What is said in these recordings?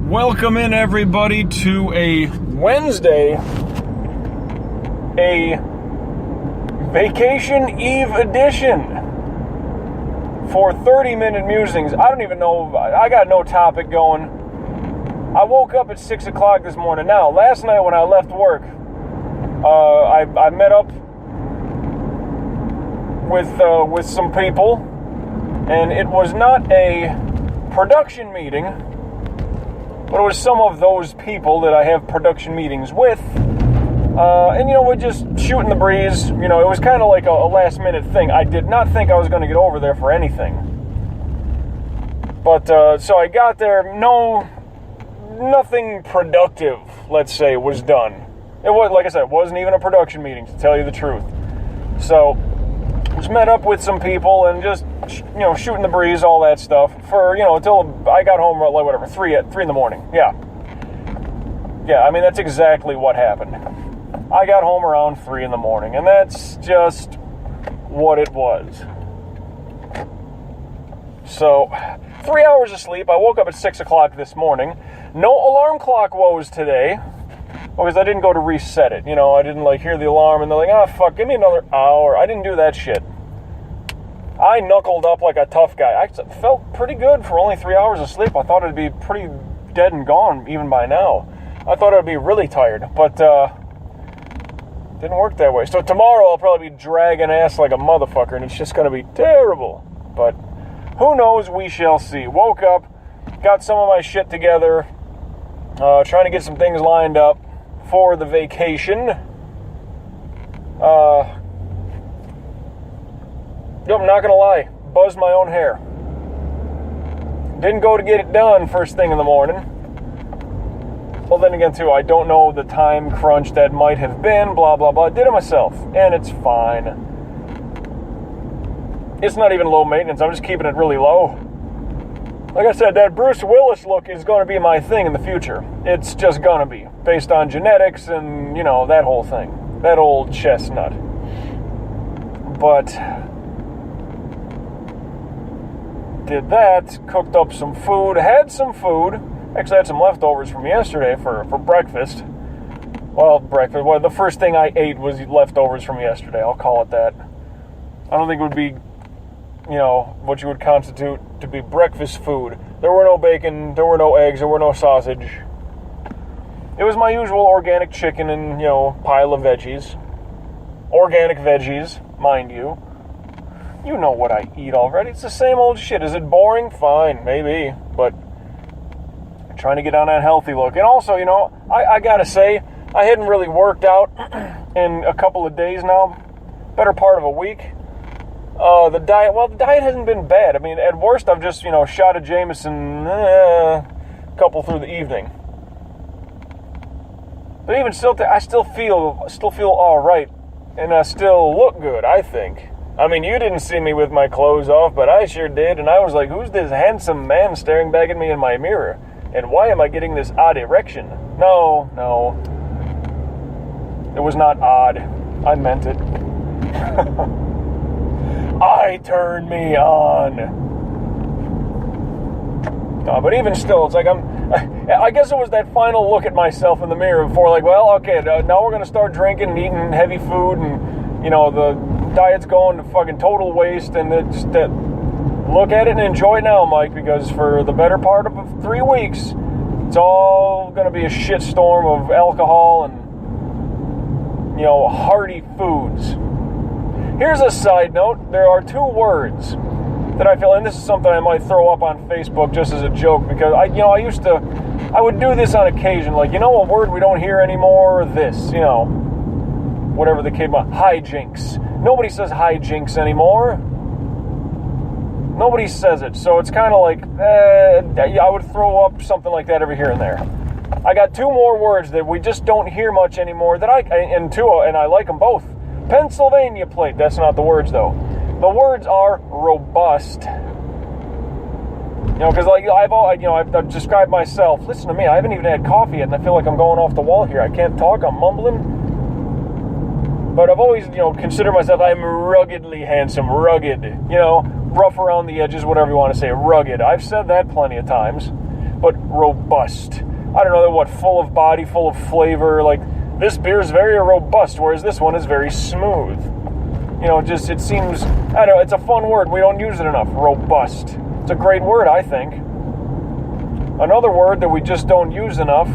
Welcome in, everybody, to a Wednesday, a Vacation Eve edition for 30-minute musings. I don't even know, I got no topic going. I woke up at 6 o'clock this morning. Now, last night when I left work, I met up with some people, and it was not a production meeting, but it was some of those people that I have production meetings with. And, we're just shooting the breeze. It was kind of like a last-minute thing. I did not think I was going to get over there for anything. But, so I got there. Nothing productive, let's say, was done. It was, like I said, it wasn't even a production meeting, to tell you the truth. So, just met up with some people and just, shooting the breeze, all that stuff, for, until I got home at, 3 in the morning. Yeah, that's exactly what happened. I got home around 3 in the morning, and that's just what it was. So, 3 hours of sleep. I woke up at 6 o'clock this morning. No alarm clock woes today, because I didn't go to reset it. I didn't, hear the alarm, and they're like, fuck, give me another hour. I didn't do that shit. I knuckled up like a tough guy. I felt pretty good for only 3 hours of sleep. I thought it'd be pretty dead and gone even by now. I thought I'd be really tired, but didn't work that way. So tomorrow I'll probably be dragging ass like a motherfucker, and it's just going to be terrible. But who knows? We shall see. Woke up, got some of my shit together, trying to get some things lined up for the vacation. I'm not going to lie, buzzed my own hair. Didn't go to get it done first thing in the morning. Well, then again, too, I don't know the time crunch that might have been, blah, blah, blah. Did it myself, and it's fine. It's not even low maintenance. I'm just keeping it really low. Like I said, that Bruce Willis look is going to be my thing in the future. It's just going to be, based on genetics and, that whole thing. That old chestnut. But did that, cooked up some food, had some food. Actually, I had some leftovers from yesterday for breakfast. Well, breakfast. Well, the first thing I ate was leftovers from yesterday. I'll call it that. I don't think it would be, what you would constitute to be breakfast food. There were no bacon, there were no eggs, there were no sausage. It was my usual organic chicken and, pile of veggies. Organic veggies, mind you. You know what I eat already. It's the same old shit. Is it boring? Fine, maybe. But I'm trying to get on that healthy look. And also, I gotta say, I hadn't really worked out in a couple of days now. Better part of a week. The diet hasn't been bad. I mean, at worst, I've just, shot a Jameson, couple through the evening. But even still, I still feel all right. And I still look good, I think. I mean, you didn't see me with my clothes off, but I sure did, and I was like, who's this handsome man staring back at me in my mirror? And why am I getting this odd erection? No. It was not odd. I meant it. I turned me on. No, but even still, it's like I guess it was that final look at myself in the mirror before, okay, now we're going to start drinking and eating heavy food, and, the diet's going to fucking total waste, and just look at it and enjoy it now, Mike, because for the better part of 3 weeks, it's all going to be a shitstorm of alcohol and, hearty foods. Here's a side note. There are 2 words that I feel, and this is something I might throw up on Facebook just as a joke, because I would do this on occasion, a word we don't hear anymore, this, whatever the kid wants, hijinks. Nobody says hijinks anymore. Nobody says it, so it's kind of like, I would throw up something like that every here and there. I got 2 more words that we just don't hear much anymore, and I like them both. Pennsylvania plate, that's not the words though. The words are robust. Because I've described myself, listen to me, I haven't even had coffee yet, and I feel like I'm going off the wall here. I can't talk, I'm mumbling. But I've always, considered myself, I'm ruggedly handsome, rugged, rough around the edges, whatever you want to say, rugged. I've said that plenty of times. but robust. I don't know, they're what, full of body, full of flavor. Like, this beer is very robust, whereas this one is very smooth. You know, just, it seems, I don't know, it's a fun word. We don't use it enough. Robust. It's a great word, I think. Another word that we just don't use enough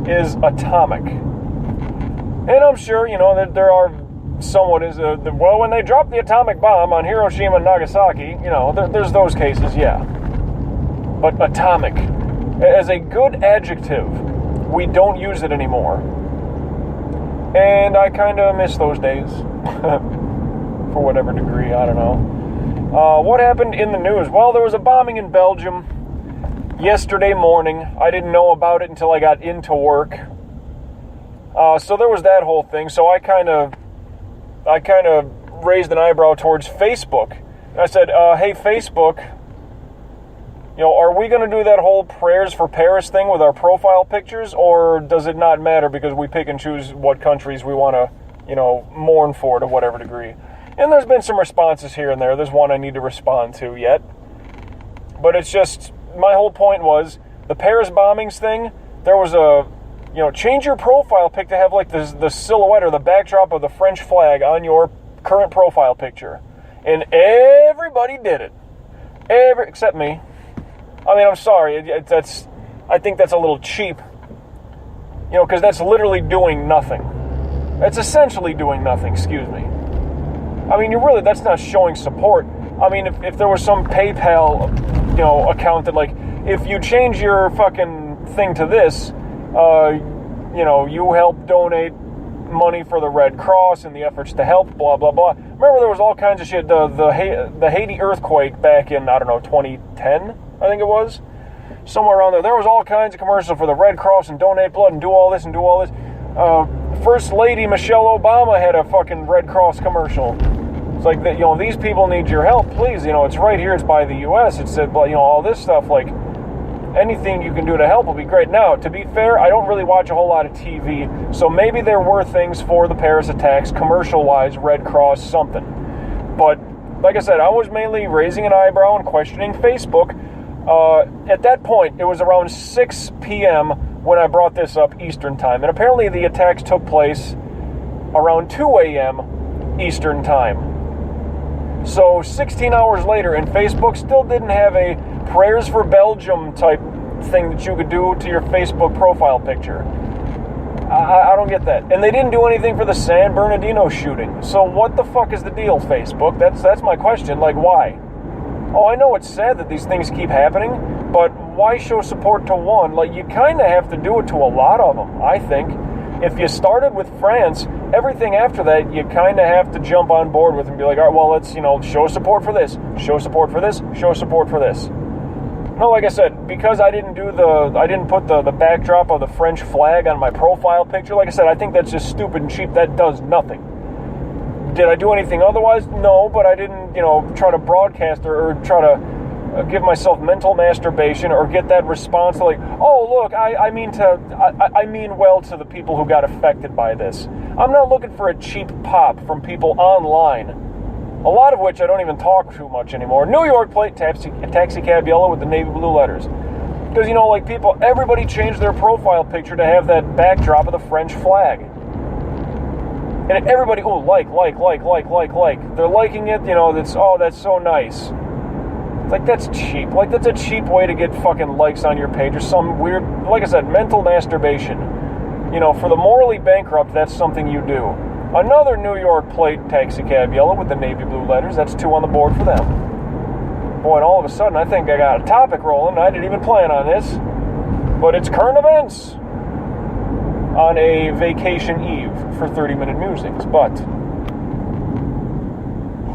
is atomic. And I'm sure, you know, that there are somewhat is, well, when they dropped the atomic bomb on Hiroshima and Nagasaki, you know, there's those cases, yeah. But atomic, as a good adjective, we don't use it anymore. And I kind of miss those days. For whatever degree, I don't know. What happened in the news? Well, there was a bombing in Belgium yesterday morning. I didn't know about it until I got into work. So there was that whole thing. So I kind of raised an eyebrow towards Facebook. I said, hey, Facebook, you know, are we going to do that whole prayers for Paris thing with our profile pictures, or does it not matter because we pick and choose what countries we want to, you know, mourn for to whatever degree? And there's been some responses here and there. There's one I need to respond to yet. But it's just, my whole point was, the Paris bombings thing, there was a, you know, change your profile pic to have like the silhouette or the backdrop of the French flag on your current profile picture. And everybody did it. Except me. I mean, I'm sorry. I think that's a little cheap. You know, because that's literally doing nothing. It's essentially doing nothing, excuse me. I mean, that's not showing support. I mean, if there was some PayPal, you know, account that, like, if you change your fucking thing to this, you know, you help donate money for the Red Cross and the efforts to help, blah, blah, blah. Remember, there was all kinds of shit. The Haiti earthquake back in, I don't know, 2010, I think it was. Somewhere around there. There was all kinds of commercials for the Red Cross and donate blood and do all this and do all this. First Lady Michelle Obama had a fucking Red Cross commercial. It's like, you know, these people need your help, please. You know, it's right here. It's by the U.S. It said, you know, all this stuff, like, anything you can do to help will be great. Now, to be fair, I don't really watch a whole lot of TV, so maybe there were things for the Paris attacks, commercial-wise, Red Cross, something. But, like I said, I was mainly raising an eyebrow and questioning Facebook. At that point, it was around 6 p.m. when I brought this up Eastern Time, and apparently the attacks took place around 2 a.m. Eastern Time. So 16 hours later, and Facebook still didn't have a prayers for Belgium type thing that you could do to your Facebook profile picture. I don't get that. And they didn't do anything for the San Bernardino shooting. So what the fuck is the deal, Facebook? That's my question. Like, why? Oh, I know it's sad that these things keep happening, but why show support to one? Like, you kind of have to do it to a lot of them, I think. If you started with France, everything after that, you kind of have to jump on board with and be like, all right, well, let's, you know, show support for this, show support for this, show support for this. No, like I said, because I didn't put the backdrop of the French flag on my profile picture, like I said, I think that's just stupid and cheap. That does nothing. Did I do anything otherwise? No, but I didn't, you know, try to broadcast or try to give myself mental masturbation or get that response like, oh, look, I mean well to the people who got affected by this. I'm not looking for a cheap pop from people online, a lot of which I don't even talk too much anymore. New York plate, taxi cab yellow with the navy blue letters. Because, you know, like everybody changed their profile picture to have that backdrop of the French flag. And everybody, like. They're liking it, you know, that's so nice. Like, that's cheap. Like, that's a cheap way to get fucking likes on your page or some weird, like I said, mental masturbation. You know, for the morally bankrupt, that's something you do. Another New York plate, taxi cab yellow with the navy blue letters, that's 2 on the board for them. Boy, and all of a sudden, I think I got a topic rolling. I didn't even plan on this. But it's current events on a vacation eve for 30-minute musings. But,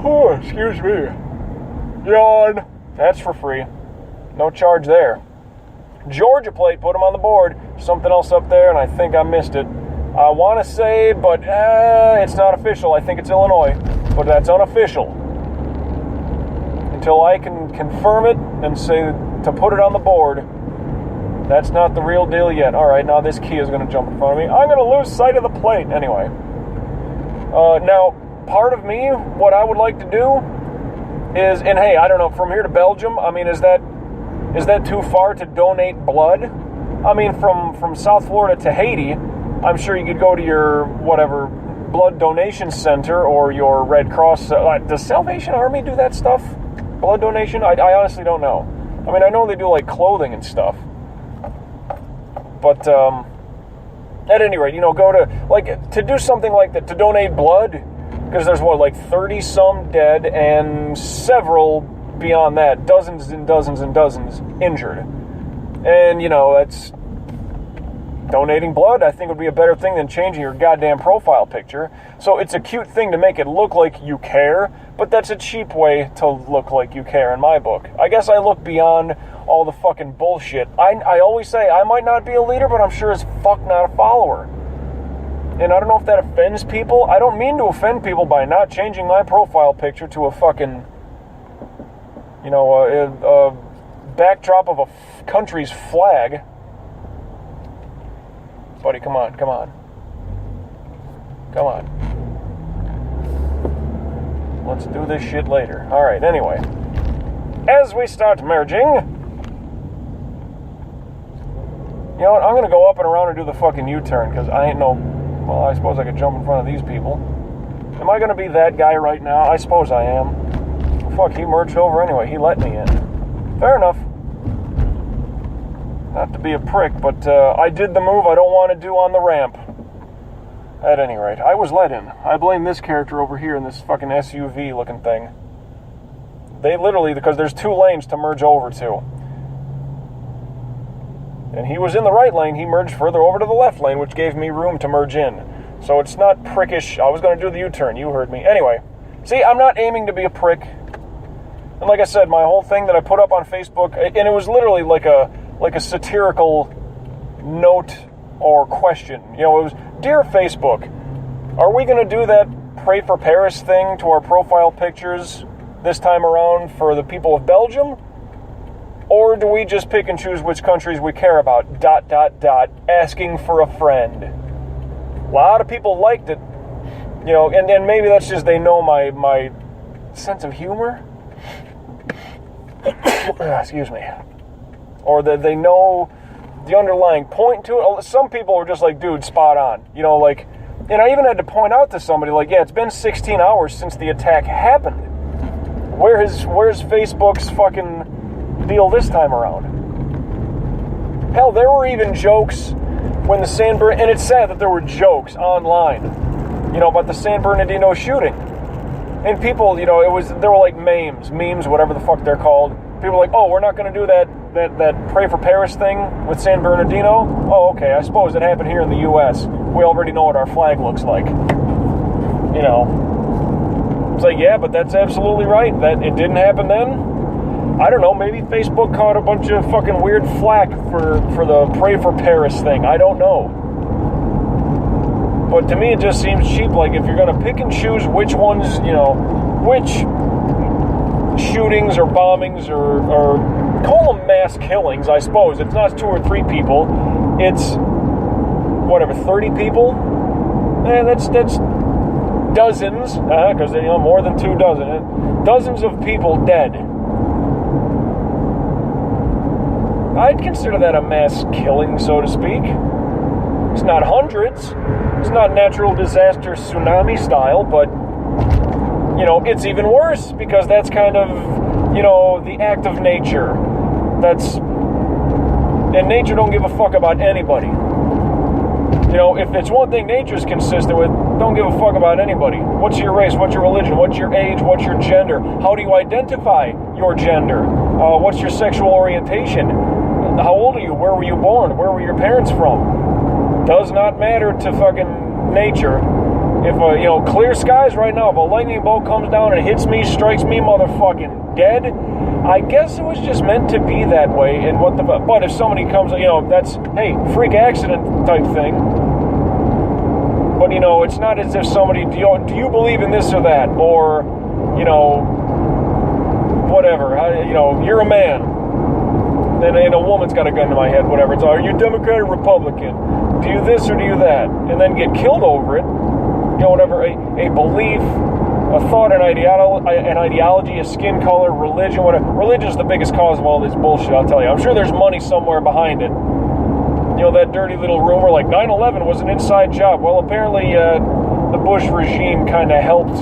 oh, excuse me. Yawn. That's for free. No charge there. Georgia plate, put them on the board. Something else up there, and I think I missed it. I want to say, but it's not official. I think it's Illinois, but that's unofficial. Until I can confirm it and say to put it on the board, that's not the real deal yet. All right, now this key is going to jump in front of me. I'm going to lose sight of the plate. Anyway. Now, part of me, what I would like to do is, and hey, I don't know, from here to Belgium, I mean, is that Is that too far to donate blood? I mean, from South Florida to Haiti, I'm sure you could go to your, whatever, blood donation center or your Red Cross. Does Salvation Army do that stuff? Blood donation? I honestly don't know. I mean, I know they do, like, clothing and stuff. But, at any rate, go to, like, to do something like that, to donate blood, because there's, like 30-some dead and several beyond that, dozens and dozens and dozens injured. And, that's... Donating blood, I think, would be a better thing than changing your goddamn profile picture. So it's a cute thing to make it look like you care, but that's a cheap way to look like you care in my book. I guess I look beyond all the fucking bullshit. I always say I might not be a leader, but I'm sure as fuck not a follower. And I don't know if that offends people. I don't mean to offend people by not changing my profile picture to a fucking, a backdrop of a country's flag. Buddy, come on. Let's do this shit later. Alright, anyway. As we start merging... You know what, I'm gonna go up and around and do the fucking U-turn, because I ain't no... Well, I suppose I could jump in front of these people. Am I gonna be that guy right now? I suppose I am. Fuck, he merged over anyway. He let me in. Fair enough. Not to be a prick, but I did the move I don't want to do on the ramp. At any rate, I was let in. I blame this character over here in this fucking SUV looking thing. They literally, because there's 2 lanes to merge over to. And he was in the right lane, he merged further over to the left lane, which gave me room to merge in. So it's not prickish. I was going to do the U-turn, you heard me. Anyway, see, I'm not aiming to be a prick. And like I said, my whole thing that I put up on Facebook, and it was literally like a satirical note or question. It was, Dear Facebook, are we going to do that Pray for Paris thing to our profile pictures this time around for the people of Belgium? Or do we just pick and choose which countries we care about? ... Asking for a friend. A lot of people liked it. And maybe that's just they know my sense of humor. Excuse me. Or that they know the underlying point to it. Some people were just like, dude, spot on. And I even had to point out to somebody, like, yeah, it's been 16 hours since the attack happened. Where's Facebook's fucking deal this time around? Hell, there were even jokes when the San Bernardino, and it's sad that there were jokes online, about the San Bernardino shooting. And people, there were like memes, whatever the fuck they're called. People were like, oh, we're not going to do that Pray for Paris thing with San Bernardino? Oh, okay, I suppose it happened here in the U.S. We already know what our flag looks like. It's like, yeah, but that's absolutely right. That it didn't happen then. I don't know, maybe Facebook caught a bunch of fucking weird flack for the Pray for Paris thing. I don't know. But to me, it just seems cheap. Like, if you're going to pick and choose which ones, which shootings or bombings or call them mass killings, I suppose. It's not 2 or 3 people. It's, whatever, 30 people? That's dozens, because more than 2 dozen. Dozens of people dead. I'd consider that a mass killing, so to speak. It's not hundreds. It's not natural disaster tsunami style, but, it's even worse because that's kind of, the act of nature. And nature don't give a fuck about anybody. If it's one thing nature's consistent with, don't give a fuck about anybody. What's your race? What's your religion? What's your age? What's your gender? How do you identify your gender? What's your sexual orientation? How old are you? Where were you born? Where were your parents from? Does not matter to fucking nature. If clear skies right now, if a lightning bolt comes down and hits me, strikes me motherfucking dead, I guess it was just meant to be that way. And but if somebody comes, that's, hey, freak accident type thing. But, it's not as if somebody, do you believe in this or that? Or, whatever, you're a man. And a woman's got a gun to my head, whatever. It's, are you Democrat or Republican? Do you this or do you that? And then get killed over it. Whatever, a belief a thought, an ideology, a skin color, religion, whatever. Religion's the biggest cause of all this bullshit, I'll tell you. I'm sure there's money somewhere behind it. You know, that dirty little rumor like 9/11 was an inside job. Well, apparently the Bush regime kind of helped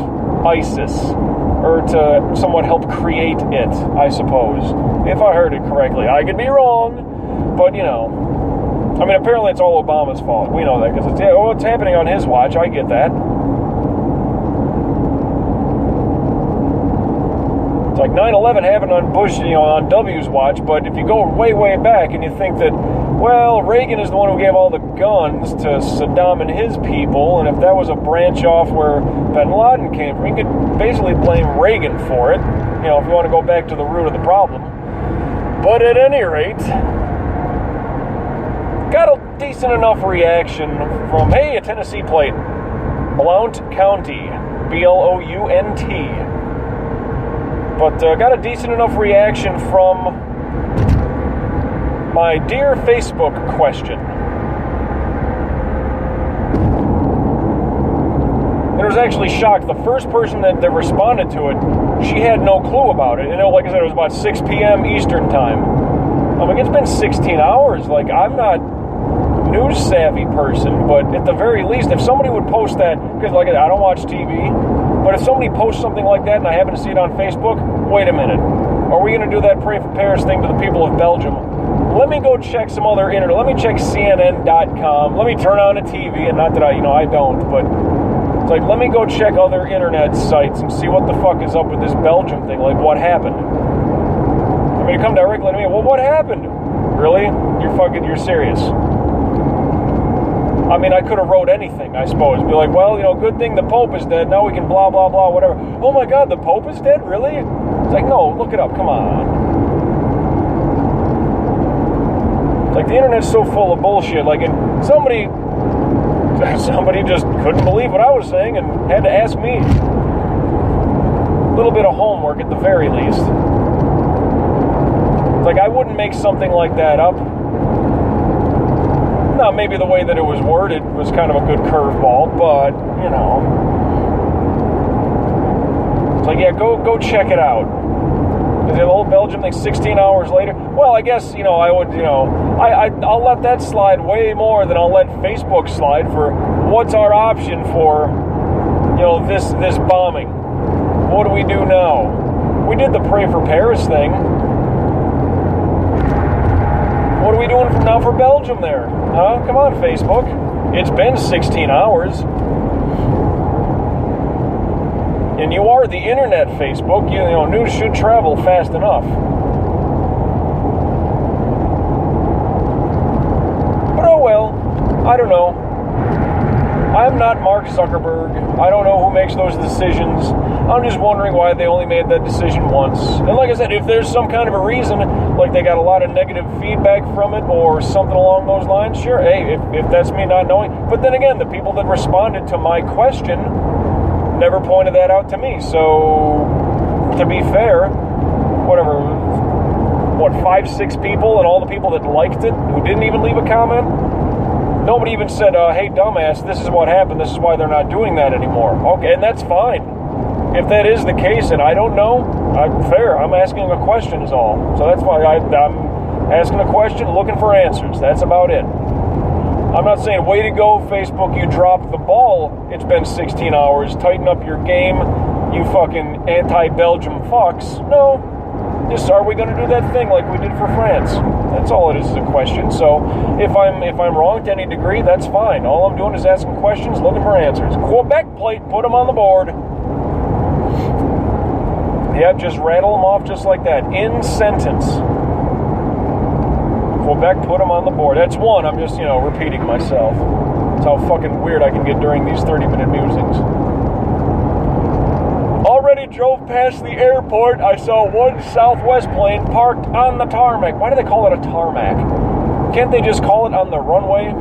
ISIS, or to somewhat help create it, I suppose, if I heard it correctly. I could be wrong, but, you know, I mean, apparently it's all Obama's fault. We know that, because it's happening on his watch. I get that. It's like 9/11 happened on Bush, you know, on W's watch, but if you go way, way back and you think that, well, Reagan is the one who gave all the guns to Saddam and his people, and if that was a branch off where bin Laden came from, you could basically blame Reagan for it, you know, if you want to go back to the root of the problem. But at any rate, got a decent enough reaction from, hey, a Tennessee plate, Blount County, B-L-O-U-N-T. But got a decent enough reaction from my dear Facebook question. And I was actually shocked. The first person that responded to it, she had no clue about it. You know, like I said, it was about 6 p.m. Eastern time. I'm like, it's been 16 hours. Like, I'm not a news savvy person, but at the very least, if somebody would post that, because like I don't watch TV, but if somebody posts something like that and I happen to see it on Facebook, wait a minute. Are we going to do that Pray for Paris thing to the people of Belgium? Let me go check some other internet. Let me check CNN.com. Let me turn on a TV, and not that I don't, but it's like, let me go check other internet sites and see what the fuck is up with this Belgium thing. Like, what happened? I mean, come directly to me, well, what happened? Really? You're serious? I mean, I could have wrote anything, I suppose. Be like, well, you know, good thing the Pope is dead. Now we can blah, blah, blah, whatever. Oh my God, the Pope is dead? Really? It's like, no, look it up. Come on. It's like, the internet's so full of bullshit. Like, somebody just couldn't believe what I was saying and had to ask me. A little bit of homework at the very least. It's like, I wouldn't make something like that up. Now, maybe the way that it was worded was kind of a good curveball, but, you know. It's like, yeah, go check it out. Is the old Belgium thing 16 hours later? Well, I guess, you know, I would, you know, I'll let that slide way more than I'll let Facebook slide for what's our option for, you know, this bombing. What do we do now? We did the Pray for Paris thing. What are we doing from now for Belgium there? Huh? Come on, Facebook. It's been 16 hours. And you are the internet, Facebook. You know, news should travel fast enough. But oh well. I don't know. I'm not Mark Zuckerberg. I don't know who makes those decisions. I'm just wondering why they only made that decision once. And like I said, if there's some kind of a reason, like they got a lot of negative feedback from it or something along those lines, sure, hey, if that's me not knowing. But then again, the people that responded to my question never pointed that out to me. So, to be fair, whatever, 5, 6 people, and all the people that liked it, who didn't even leave a comment, nobody even said, hey, dumbass, this is what happened, this is why they're not doing that anymore. Okay, and that's fine. If that is the case, and I don't know, I'm fair. I'm asking a question is all. So that's why I'm asking a question, looking for answers. That's about it. I'm not saying, way to go, Facebook, you dropped the ball. It's been 16 hours. Tighten up your game, you fucking anti-Belgium fucks. No. Just, are we going to do that thing like we did for France? That's all it is a question. So if I'm wrong to any degree, that's fine. All I'm doing is asking questions, looking for answers. Quebec plate, put them on the board. Yep, just rattle them off just like that. In sentence. Quebec, put them on the board. That's one. I'm just, you know, repeating myself. That's how fucking weird I can get during these 30-minute musings. Already drove past the airport. I saw one Southwest plane parked on the tarmac. Why do they call it a tarmac? Can't they just call it on the runway?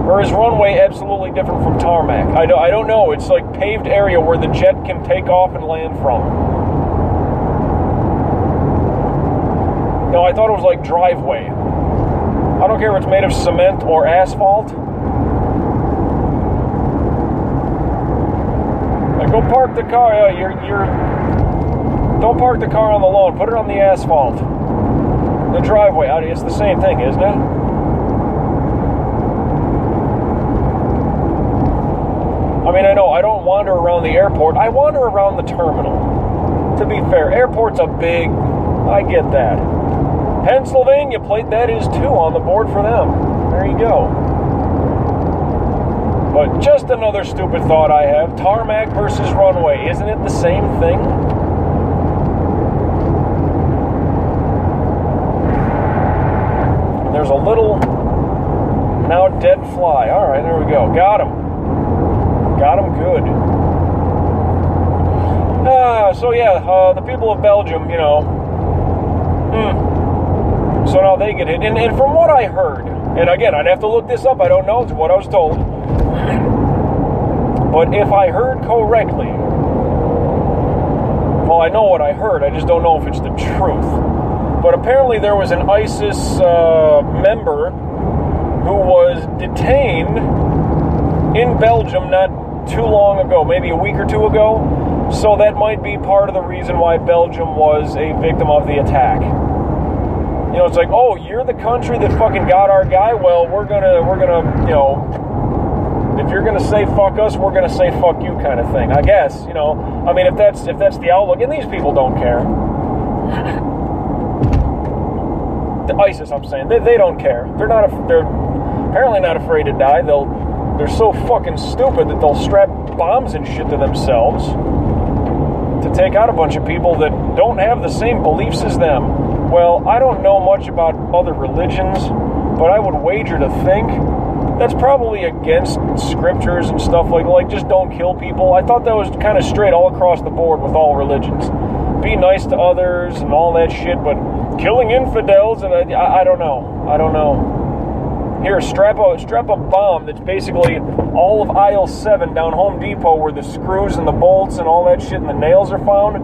Or is runway absolutely different from tarmac? I don't know. It's like paved area where the jet can take off and land from. No, I thought it was like driveway. I don't care if it's made of cement or asphalt. Like, go park the car. Don't park the car on the lawn. Put it on the asphalt. The driveway. It's the same thing, isn't it? I mean, I know I don't wander around the airport. I wander around the terminal. To be fair, airports are big. I get that. Pennsylvania plate, that is 2 on the board for them. There you go. But just another stupid thought I have. Tarmac versus runway. Isn't it the same thing? There's a little now dead fly. All right, there we go. Got him. Got him good. So yeah, the people of Belgium, you know. So now they get hit. And from what I heard, and again, I'd have to look this up. I don't know. It's what I was told. But if I heard correctly, well, I know what I heard. I just don't know if it's the truth. But apparently there was an ISIS member who was detained in Belgium not too long ago, maybe a week or 2 ago. So that might be part of the reason why Belgium was a victim of the attack. You know, it's like, oh, you're the country that fucking got our guy? Well, we're gonna, you know, if you're gonna say fuck us, we're gonna say fuck you kind of thing. I guess, you know. I mean, if that's the outlook, and these people don't care. The ISIS, I'm saying, they don't care. They're apparently not afraid to die. They're so fucking stupid that they'll strap bombs and shit to themselves to take out a bunch of people that don't have the same beliefs as them. Well, I don't know much about other religions, but I would wager to think that's probably against scriptures and stuff like just don't kill people. I thought that was kind of straight all across the board with all religions. Be nice to others and all that shit, but killing infidels, and I don't know. I don't know. Here, strap a bomb that's basically all of aisle 7 down Home Depot where the screws and the bolts and all that shit and the nails are found.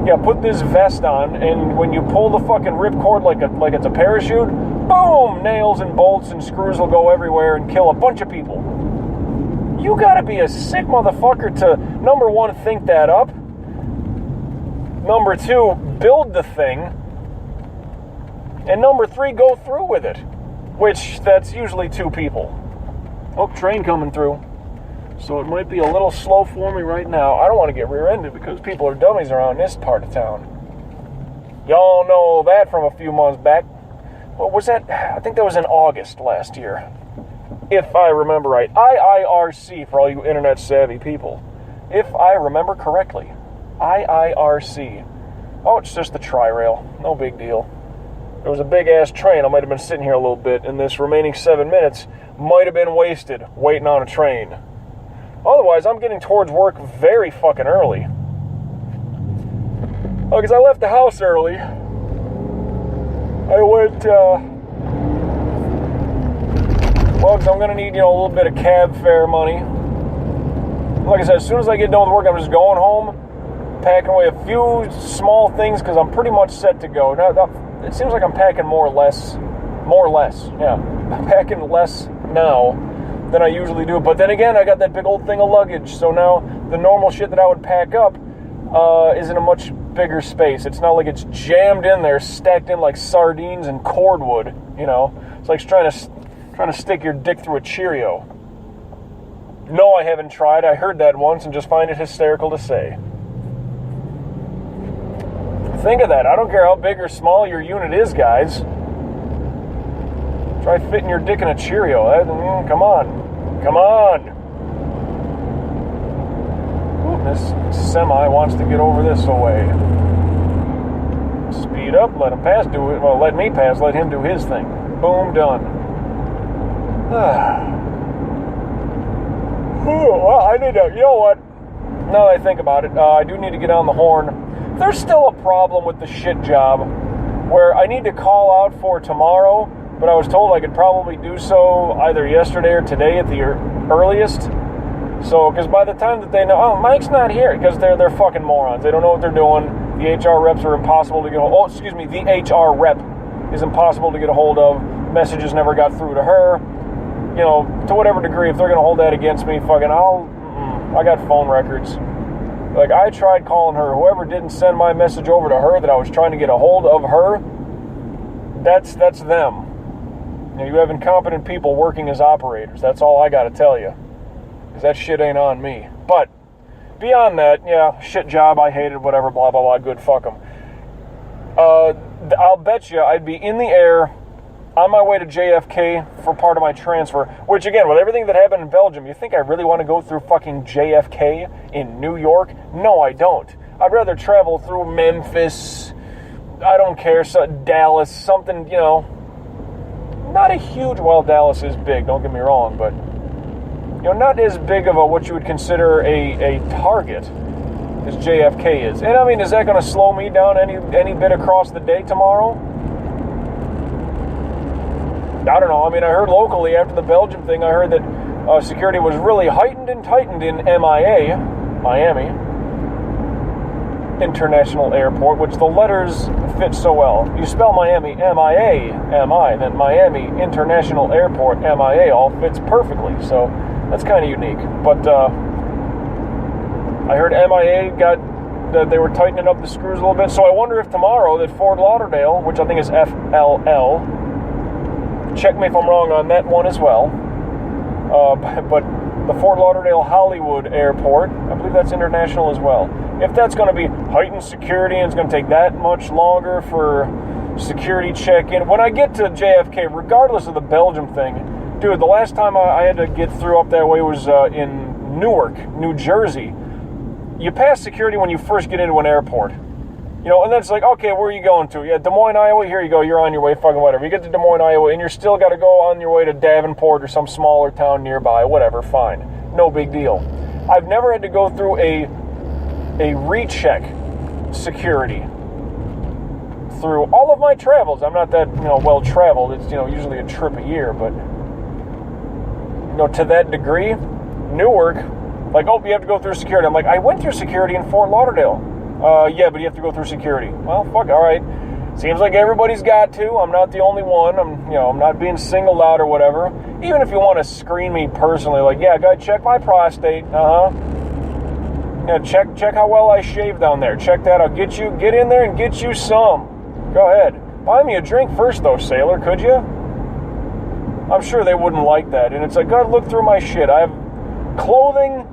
Yeah, put this vest on, and when you pull the fucking ripcord like it's a parachute, boom! Nails and bolts and screws will go everywhere and kill a bunch of people. You gotta be a sick motherfucker to, number 1, think that up. Number 2, build the thing. And number 3, go through with it. Which, that's usually 2 people. Oh, train coming through. So it might be a little slow for me right now. I don't want to get rear-ended because people are dummies around this part of town. Y'all know that from a few months back. What was that? I think that was in August last year. If I remember right. IIRC for all you internet-savvy people. If I remember correctly. IIRC. Oh, it's just the tri-rail. No big deal. There was a big-ass train. I might have been sitting here a little bit, and this remaining 7 minutes might have been wasted waiting on a train. Otherwise, I'm getting towards work very fucking early. Oh, because I left the house early. I went, well, because I'm going to need, a little bit of cab fare money. Like I said, as soon as I get done with work, I'm just going home, packing away a few small things, because I'm pretty much set to go. Now, it seems like I'm packing more or less, yeah. I'm packing less now than I usually do. But then again, I got that big old thing of luggage. So now the normal shit that I would pack up is in a much bigger space. It's not like it's jammed in there, stacked in like sardines and cordwood, It's like trying to stick your dick through a Cheerio. No, I haven't tried. I heard that once and just find it hysterical to say. Think of that. I don't care how big or small your unit is, guys. Try fitting your dick in a Cheerio. Come on. Come on. Ooh, this semi wants to get over this away. Speed up, let him pass, let me pass, let him do his thing. Boom, done. Well, I need to, you know what? Now that I think about it, I do need to get on the horn. There's still a problem with the shit job where I need to call out for tomorrow, but I was told I could probably do so either yesterday or today at the earliest. So, because by the time that they know, oh, Mike's not here, because they're fucking morons. They don't know what they're doing. The HR reps are impossible to get a hold of. Oh, excuse me, the HR rep is impossible to get a hold of. Messages never got through to her. To whatever degree, if they're going to hold that against me, fucking I got phone records. Like, I tried calling her. Whoever didn't send my message over to her that I was trying to get a hold of her, that's them. You have incompetent people working as operators. That's all I got to tell you. Because that shit ain't on me. But beyond that, yeah, shit job, I hated, whatever, blah, blah, blah, good, fuck them. I'll bet you I'd be in the air on my way to JFK for part of my transfer, which, again, with everything that happened in Belgium, you think I really want to go through fucking JFK in New York? No, I don't. I'd rather travel through Memphis, I don't care, Dallas, something, not a huge, well, Dallas is big, don't get me wrong, but, not as big of a, what you would consider a target as JFK is. And, I mean, is that going to slow me down any bit across the day tomorrow? I don't know. I mean, I heard locally after the Belgium thing, I heard that security was really heightened and tightened in MIA, Miami International Airport, which the letters fit so well. You spell Miami, M-I-A, M-I, then Miami International Airport, M-I-A, all fits perfectly. So that's kind of unique. But I heard MIA that they were tightening up the screws a little bit. So I wonder if tomorrow that Fort Lauderdale, which I think is FLL, check me if I'm wrong on that one as well. But the Fort Lauderdale Hollywood Airport, I believe that's international as well. If that's going to be heightened security and it's going to take that much longer for security check-in, when I get to JFK, regardless of the Belgium thing, dude, the last time I had to get through up that way was in Newark, New Jersey. You pass security when you first get into an airport. And then it's like, okay, where are you going to? Yeah, Des Moines, Iowa, here you go, you're on your way, fucking whatever. You get to Des Moines, Iowa, and you're still got to go on your way to Davenport or some smaller town nearby, whatever, fine. No big deal. I've never had to go through a recheck security through all of my travels. I'm not that, well-traveled. It's, usually a trip a year, but, to that degree, Newark, like, oh, you have to go through security. I'm like, I went through security in Fort Lauderdale. Yeah, but you have to go through security. Well, fuck, all right. Seems like everybody's got to. I'm not the only one. I'm not being singled out or whatever. Even if you want to screen me personally, like, yeah, go check my prostate. Yeah, check how well I shave down there. Check that out. Get in there and get you some. Go ahead. Buy me a drink first, though, sailor, could you? I'm sure they wouldn't like that. And it's like, God, look through my shit. I have clothing,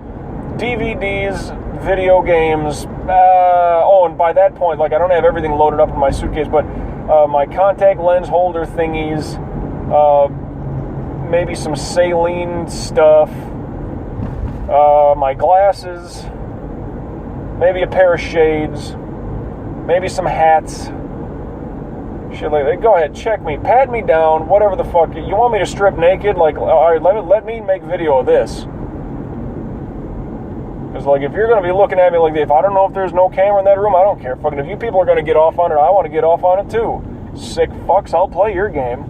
DVDs, video games. And by that point, like, I don't have everything loaded up in my suitcase, but my contact lens holder thingies, maybe some saline stuff, my glasses, maybe a pair of shades, maybe some hats, shit like that. Go ahead, check me, pat me down, whatever the fuck. You want me to strip naked? Like, all right, let me make video of this. Because, like, if you're going to be looking at me like that, if I don't know if there's no camera in that room, I don't care. Fucking, if you people are going to get off on it, I want to get off on it too. Sick fucks, I'll play your game.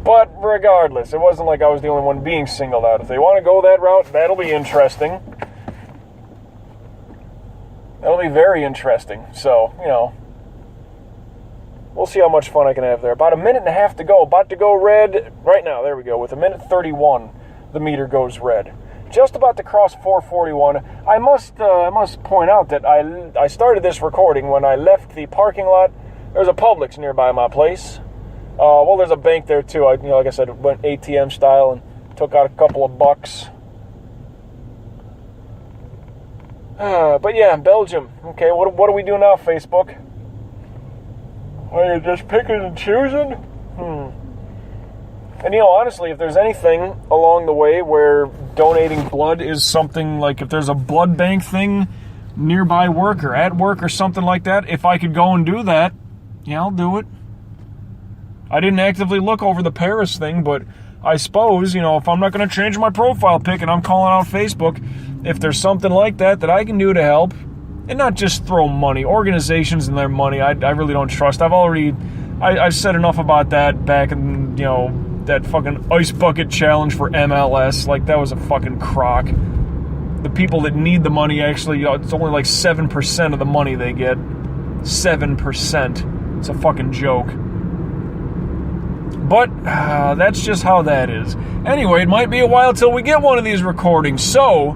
But regardless, it wasn't like I was the only one being singled out. If they want to go that route, that'll be interesting. That'll be very interesting. So, we'll see how much fun I can have there. About a minute and a half to go. About to go red right now. There we go. With a minute 31, the meter goes red. Just about to cross 441. I must point out that I started this recording when I left the parking lot. There's a Publix nearby my place. Well, there's a bank there too. Like I said, went ATM style and took out a couple of bucks. But yeah, Belgium. Okay, what do we do now, Facebook? Are you just picking and choosing? And honestly, if there's anything along the way where donating blood is something, like if there's a blood bank thing nearby work or at work or something like that, if I could go and do that, yeah, I'll do it. I didn't actively look over the Paris thing, but I suppose, if I'm not going to change my profile pic and I'm calling out Facebook, if there's something like that I can do to help, and not just throw money, organizations and their money, I really don't trust. I've said enough about that back in, that fucking ice bucket challenge for MLS. Like, that was a fucking crock. The people that need the money actually, it's only like 7% of the money they get. 7%. It's a fucking joke. But that's just how that is. Anyway, it might be a while till we get one of these recordings. So,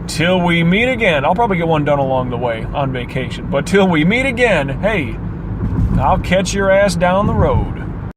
till we meet again, I'll probably get one done along the way on vacation, but till we meet again, hey, I'll catch your ass down the road.